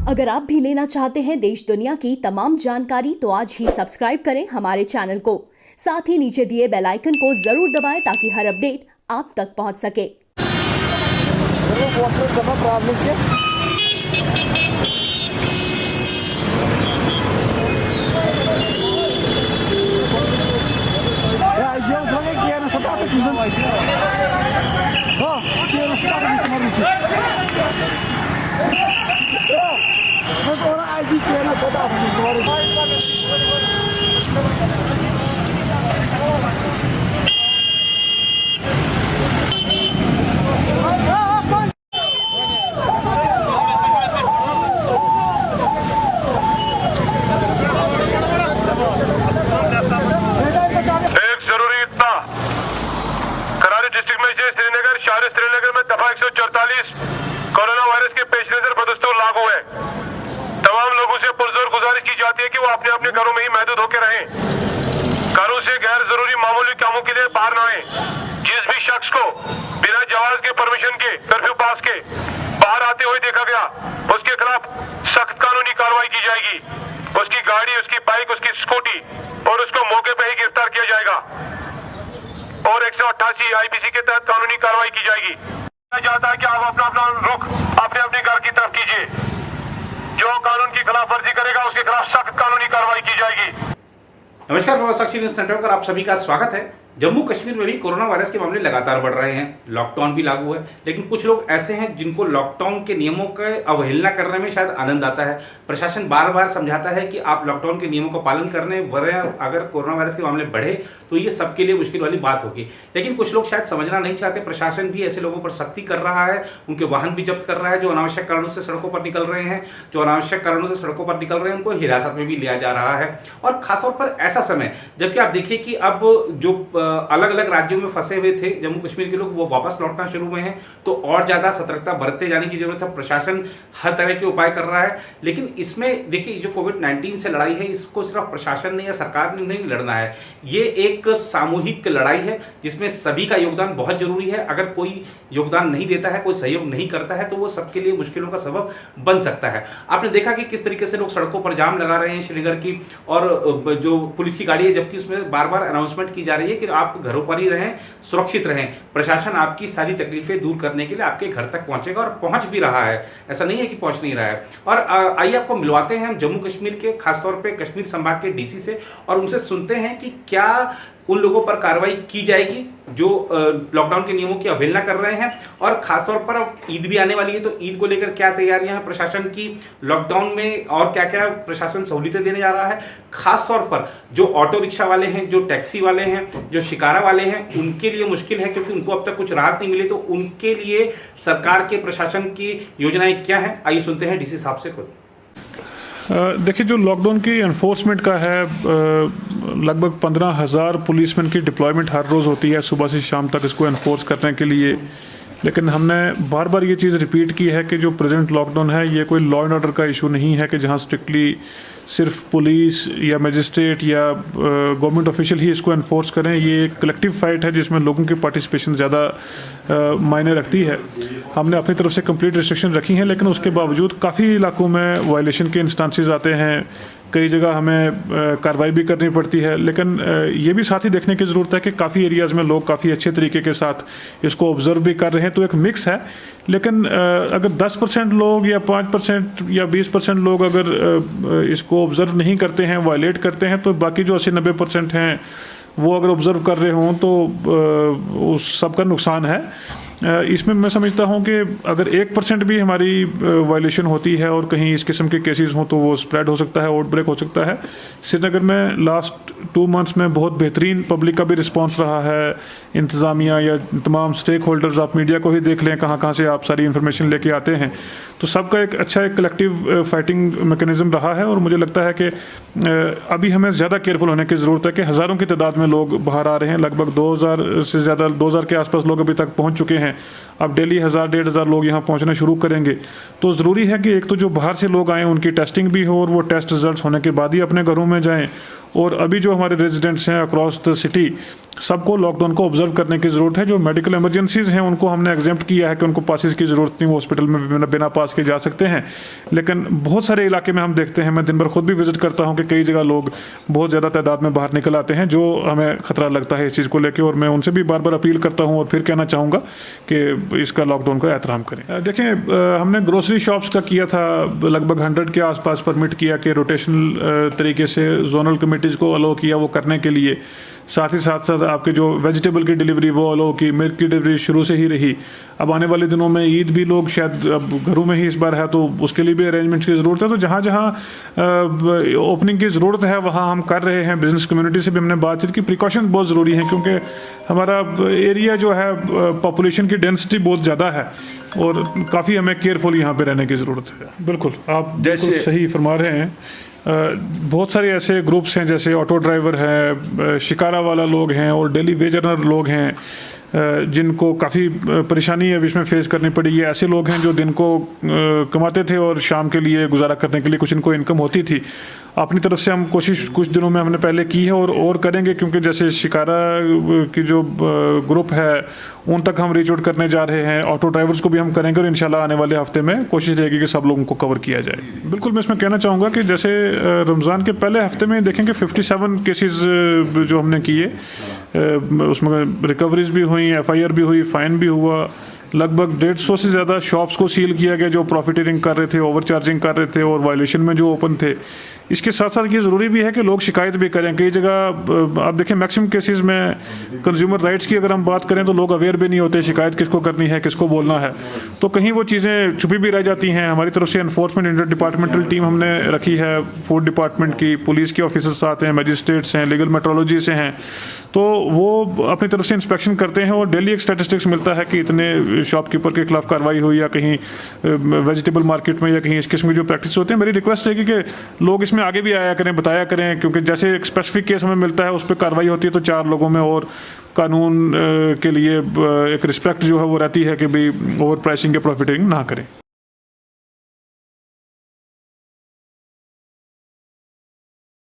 अगर आप भी लेना चाहते हैं देश दुनिया की तमाम जानकारी तो आज ही सब्सक्राइब करें हमारे चैनल को। साथ ही नीचे दिए बेल आइकन को जरूर दबाएं ताकि हर अपडेट आप तक पहुंच सके। श्रीनगर में दफा 144 कोरोना वायरस के पेश नजर बदस्तूर लागू है। तमाम लोगों से पुरजोर गुजारिश की जाती है कि वो अपने अपने घरों में ही महदूद होकर रहें। घरों से गैर जरूरी मामूली कामों के लिए बाहर न आए। जिस भी शख्स को बिना जवाज के परमिशन के कर्फ्यू पास के बाहर आते हुए देखा गया उसके खिलाफ सख्त कानूनी कार्रवाई की जाएगी। उसकी गाड़ी, उसकी बाइक, उसकी स्कूटी और उसको मौके पर ही गिरफ्तार किया जाएगा और 188 आईपीसी के तहत कानूनी कार्रवाई की जाएगी। चाहता है कि आप अपना अपना रुख अपने अपने घर की तरफ कीजिए। जो कानून की खिलाफ वर्जी करेगा उसके खिलाफ सख्त कानूनी कार्रवाई की जाएगी। नमस्कार, साक्षी न्यूज़ नेटवर्क पर आप सभी का स्वागत है। जम्मू कश्मीर में भी कोरोना वायरस के मामले लगातार बढ़ रहे हैं। लॉकडाउन भी लागू है, लेकिन कुछ लोग ऐसे हैं जिनको लॉकडाउन के नियमों का अवहेलना करने में शायद आनंद आता है। प्रशासन बार बार समझाता है कि आप लॉकडाउन के नियमों का पालन करने वरना अगर कोरोना वायरस के मामले बढ़े तो ये सबके लिए मुश्किल वाली बात होगी। लेकिन कुछ लोग शायद समझना नहीं चाहते। प्रशासन भी ऐसे लोगों पर सख्ती कर रहा है, उनके वाहन भी जब्त कर रहा है जो अनावश्यक कारणों से सड़कों पर निकल रहे हैं। जो अनावश्यक कारणों से सड़कों पर निकल रहे हैं उनको हिरासत में भी लिया जा रहा है। और खासतौर पर ऐसा समय जबकि आप देखिए कि अब जो अलग अलग राज्यों में फंसे हुए थे जम्मू कश्मीर के लोग, वो वापस लौटना शुरू हुए हैं, तो और ज्यादा सतर्कता बरतते जाने की जरूरत है। प्रशासन हर तरह के उपाय कर रहा है, लेकिन इसमें देखिए जो कोविड-19 से लड़ाई है इसको सिर्फ प्रशासन ने या सरकार ने नहीं लड़ना है। ये एक सामूहिक लड़ाई है जिसमें सभी का योगदान बहुत जरूरी है। अगर कोई योगदान नहीं देता है, कोई सहयोग नहीं करता है तो वो सबके लिए मुश्किलों का सबब बन सकता है। आपने देखा कि किस तरीके से लोग सड़कों पर जाम लगा रहे हैं श्रीनगर की, और जो पुलिस की गाड़ी है जबकि उसमें बार बार अनाउंसमेंट की जा रही है कि आप घरों पर ही रहें, सुरक्षित रहें। प्रशासन आपकी सारी तकलीफें दूर करने के लिए आपके घर तक पहुंचेगा और पहुंच भी रहा है, ऐसा नहीं है कि पहुंच नहीं रहा है। और आइए आपको मिलवाते हैं हम जम्मू कश्मीर के, खासतौर पे कश्मीर संभाग के डीसी से, और उनसे सुनते हैं कि क्या उन लोगों पर कार्रवाई की जाएगी जो लॉकडाउन के नियमों की अवहेलना कर रहे हैं। और खासतौर पर अब ईद भी आने वाली है तो ईद को लेकर क्या तैयारियां हैं प्रशासन की, लॉकडाउन में और क्या क्या प्रशासन सहूलियतें देने जा रहा है। खासतौर पर जो ऑटो रिक्शा वाले हैं, जो टैक्सी वाले हैं, जो शिकारा वाले हैं, उनके लिए मुश्किल है क्योंकि उनको अब तक कुछ राहत नहीं मिली। तो उनके लिए सरकार के प्रशासन की योजनाएं क्या हैं, आइए सुनते हैं डीसी साहब से खुद। देखिए, जो लॉकडाउन की एनफोर्समेंट का है, लगभग 15,000 पुलिसमैन की डिप्लॉयमेंट हर रोज़ होती है सुबह से शाम तक इसको एनफोर्स करने के लिए। लेकिन हमने बार बार ये चीज़ रिपीट की है कि जो प्रेजेंट लॉकडाउन है ये कोई लॉ एंड ऑर्डर का इशू नहीं है कि जहाँ स्ट्रिक्टली सिर्फ पुलिस या मजिस्ट्रेट या गवर्नमेंट ऑफिशियल ही इसको एनफोर्स करें। ये एक कलेक्टिव फाइट है जिसमें लोगों की पार्टिसिपेशन ज़्यादा मायने रखती है। हमने अपनी तरफ से कंप्लीट रिस्ट्रिक्शन रखी हैं, लेकिन उसके बावजूद काफ़ी इलाकों में वायलेशन के इंस्टांसेस आते हैं। कई जगह हमें कार्रवाई भी करनी पड़ती है, लेकिन ये भी साथ ही देखने की ज़रूरत है कि काफ़ी एरियाज़ में लोग काफ़ी अच्छे तरीके के साथ इसको ऑब्ज़र्व भी कर रहे हैं। तो एक मिक्स है, लेकिन अगर 10% लोग या 5% या 20% लोग अगर इसको ऑब्ज़र्व नहीं करते हैं, वायलेट करते हैं, तो बाकी जो 80-90% हैं वो अगर ऑब्ज़र्व कर रहे हों तो उस सबका नुकसान है। इसमें मैं समझता हूँ कि अगर 1% भी हमारी वायलेशन होती है और कहीं इस किस्म के केसेस हों तो वो स्प्रेड हो सकता है, आउटब्रेक हो सकता है। श्रीनगर में लास्ट 2 मंथ्स में बहुत बेहतरीन पब्लिक का भी रिस्पांस रहा है। इंतज़ामिया या तमाम स्टेक होल्डर्स, आप मीडिया को ही देख लें कहाँ कहाँ से आप सारी इन्फॉर्मेशन लेके आते हैं, तो सबका एक अच्छा एक कलेक्टिव फाइटिंग मैकेनिज्म रहा है। और मुझे लगता है कि अभी हमें ज़्यादा केयरफुल होने की ज़रूरत है कि हज़ारों की तादाद में लोग बाहर आ रहे हैं। लगभग 2,000 से ज़्यादा, 2,000 के आसपास लोग अभी तक पहुँच चुके हैं। अब डेली 1,000-1,500 लोग यहाँ पहुँचना शुरू करेंगे। तो ज़रूरी है कि एक तो जो बाहर से लोग आएँ उनकी टेस्टिंग भी हो और वो टेस्ट रिजल्ट्स होने के बाद ही अपने घरों में जाएँ। और अभी जो हमारे रेजिडेंट्स हैं अक्रॉस द सिटी, सबको लॉकडाउन को ऑब्जर्व करने की ज़रूरत है। जो मेडिकल इमरजेंसीज हैं उनको हमने एग्जेम्प्ट किया है कि उनको पासिस की ज़रूरत नहीं, वो हॉस्पिटल में बिना पास के जा सकते हैं। लेकिन बहुत सारे इलाके में हम देखते हैं, मैं दिन भर खुद भी विजिट करता हूं कि कई जगह लोग बहुत ज़्यादा तादाद में बाहर निकल आते हैं, जो हमें ख़तरा लगता है इस चीज़ को लेकर। और मैं उनसे भी बार बार अपील करता हूँ और फिर कहना चाहूँगा कि इसका लॉकडाउन का एहतराम करें। देखें, हमने ग्रोसरी शॉप्स का किया था, लगभग 100 के आसपास परमिट किया कि रोटेशनल तरीके से जोनल कमेटीज़ को अलो किया वो करने के लिए। साथ ही साथ साथ आपके जो वेजिटेबल की डिलीवरी वो अलो की, मिल्क की डिलीवरी शुरू से ही रही। अब आने वाले दिनों में ईद भी लोग शायद अब घरों में ही इस बार है, तो उसके लिए भी अरेंजमेंट्स की ज़रूरत है। तो जहाँ जहाँ ओपनिंग की ज़रूरत है वहाँ हम कर रहे हैं। बिजनेस कम्युनिटी से भी हमने बातचीत की। प्रिकॉशन बहुत ज़रूरी है क्योंकि हमारा एरिया जो है पॉपुलेशन की डेंसिटी बहुत ज़्यादा है और काफ़ी हमें केयरफुल यहाँ पे रहने की ज़रूरत है। बिल्कुल, आप बिल्कुल सही फरमा रहे हैं। बहुत सारे ऐसे ग्रुप्स हैं जैसे ऑटो ड्राइवर हैं, शिकारा वाला लोग हैं और डेली वेज अर्नर लोग हैं जिनको काफ़ी परेशानी अब इसमें फेस करनी पड़ी। ये ऐसे लोग हैं जो दिन को कमाते थे और शाम के लिए गुजारा करने के लिए कुछ इनको इनकम होती थी। अपनी तरफ से हम कोशिश कुछ दिनों में हमने पहले की है और करेंगे, क्योंकि जैसे शिकारा की जो ग्रुप है उन तक हम रीच आउट करने जा रहे हैं। ऑटो ड्राइवर्स को भी हम करेंगे और इंशाल्लाह आने वाले हफ्ते में कोशिश रहेगी कि सब लोगों को कवर किया जाए। बिल्कुल, मैं इसमें कहना चाहूँगा कि जैसे रमज़ान के पहले हफ्ते में देखेंगे 57 केसेस जो हमने किए, उसमें रिकवरीज भी हुई, FIR भी हुई, फ़ाइन भी हुआ। लगभग 150 से ज़्यादा शॉप्स को सील किया गया जो प्रॉफिटियरिंग कर रहे थे, ओवर चार्जिंग कर रहे थे और वायलेशन में जो ओपन थे। इसके साथ साथ ये ज़रूरी भी है कि लोग शिकायत भी करें। कई जगह आप देखें मैक्सिमम केसेस में कंज्यूमर राइट्स की अगर हम बात करें तो लोग अवेयर भी नहीं होते शिकायत किसको करनी है, किसको बोलना है। तो कहीं वो चीज़ें छुपी भी रह जाती हैं। हमारी तरफ से एनफोर्समेंट इंटर डिपार्टमेंटल टीम हमने रखी है, फूड डिपार्टमेंट की, पुलिस के ऑफिसर्स आते हैं, मजिस्ट्रेट्स हैं, लीगल मेट्रोलॉजी से हैं, तो वो अपनी तरफ से इंस्पेक्शन करते हैं और डेली एक स्टैटिस्टिक्स मिलता है कि इतने शॉपकीपर के खिलाफ कार्रवाई हुई या कहीं वेजिटेबल मार्केट में या कहीं इस किस्म की जो प्रैक्टिस होते हैं। मेरी रिक्वेस्ट रहेगी कि लोग इसमें आगे भी आया करें, बताया करें, क्योंकि जैसे एक स्पेसिफिक केस हमें मिलता है उस पर कार्रवाई होती है तो 4 लोगों में और कानून के लिए एक रिस्पेक्ट जो है वो रहती है कि भाई ओवर प्राइसिंग के प्रॉफिटिंग ना करें।